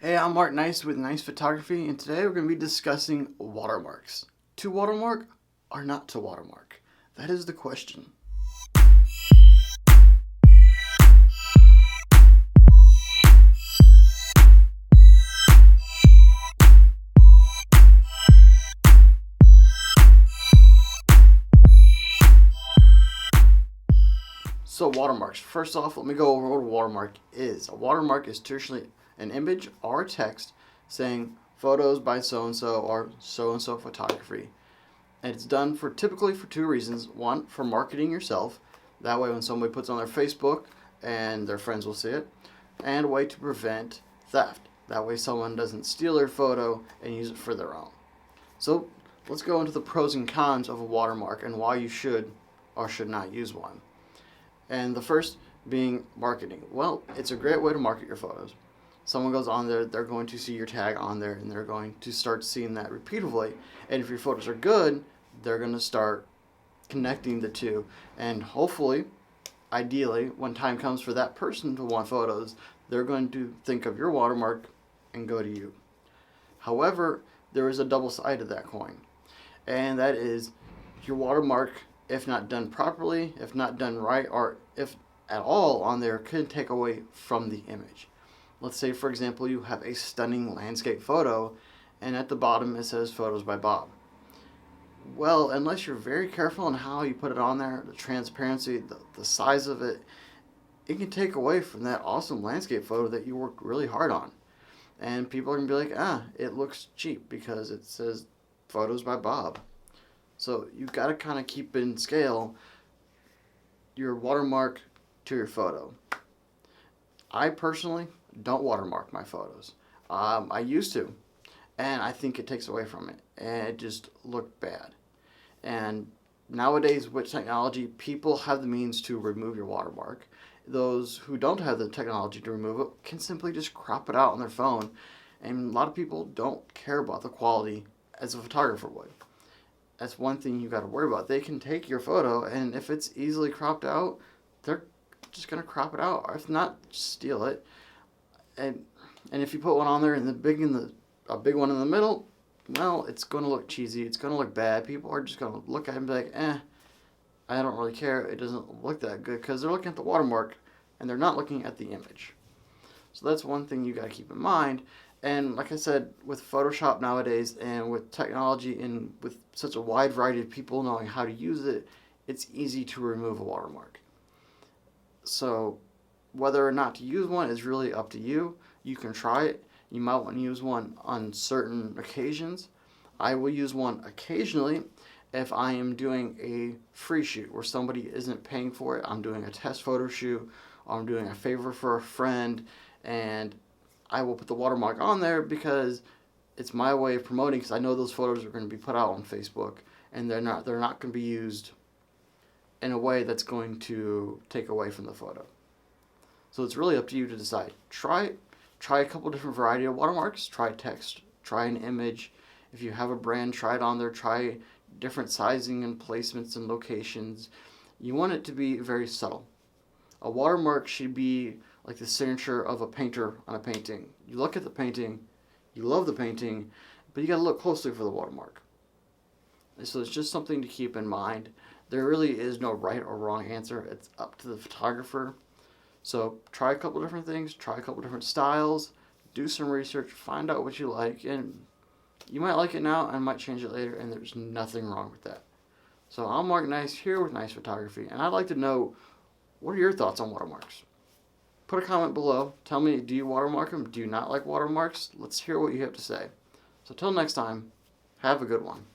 Hey, I'm Mark Nice with Nice Photography, and today we're going to be discussing watermarks. To watermark or not to watermark? That is the question. So watermarks. First off, let me go over what a watermark is. A watermark is traditionally an image or text saying photos by so-and-so or so-and-so photography. And it's done typically for two reasons. One, for marketing yourself. That way when somebody puts it on their Facebook and their friends will see it. And a way to prevent theft. That way someone doesn't steal their photo and use it for their own. So let's go into the pros and cons of a watermark and why you should or should not use one. And the first being marketing. Well, it's a great way to market your photos. Someone goes on there, they're going to see your tag on there, and they're going to start seeing that repeatedly. And if your photos are good, they're going to start connecting the two. And hopefully, ideally, when time comes for that person to want photos, they're going to think of your watermark and go to you. However, there is a double side to that coin. And that is your watermark, if not done properly, if not done right, or if at all on there, could take away from the image. Let's say, for example, you have a stunning landscape photo, and at the bottom it says photos by Bob. Well, unless you're very careful on how you put it on there, the transparency, the size of it, it can take away from that awesome landscape photo that you worked really hard on. And people are going to be like, it looks cheap because it says photos by Bob. So you've got to kind of keep in scale your watermark to your photo. I personally don't watermark my photos. I used to, and I think it takes away from it, and it just looked bad. And nowadays with technology, people have the means to remove your watermark. Those who don't have the technology to remove it can simply just crop it out on their phone, and a lot of people don't care about the quality as a photographer would. That's one thing you got to worry about. They can take your photo, and if it's easily cropped out, they're just going to crop it out, or if not, steal it. And if you put one on there and a big one in the middle, well, it's going to look cheesy. It's going to look bad. People are just going to look at it and be like, I don't really care. It doesn't look that good, because they're looking at the watermark and they're not looking at the image. So that's one thing you got to keep in mind. And like I said, with Photoshop nowadays and with technology and with such a wide variety of people knowing how to use it, it's easy to remove a watermark. So whether or not to use one is really up to you. You can try it. You might want to use one on certain occasions. I will use one occasionally if I am doing a free shoot where somebody isn't paying for it. I'm doing a test photo shoot, or I'm doing a favor for a friend, and I will put the watermark on there because it's my way of promoting, because I know those photos are going to be put out on Facebook, and they're not going to be used in a way that's going to take away from the photo. So it's really up to you to decide. Try a couple different variety of watermarks. Try text, try an image. If you have a brand, try it on there. Try different sizing and placements and locations. You want it to be very subtle. A watermark should be like the signature of a painter on a painting. You look at the painting, you love the painting, but you got to look closely for the watermark. And so it's just something to keep in mind. There really is no right or wrong answer. It's up to the photographer. So try a couple different things, try a couple different styles, do some research, find out what you like, and you might like it now and might change it later, and there's nothing wrong with that. So I'm Mark Nice here with Nice Photography, and I'd like to know, what are your thoughts on watermarks? Put a comment below. Tell me, do you watermark them? Do you not like watermarks? Let's hear what you have to say. So till next time, have a good one.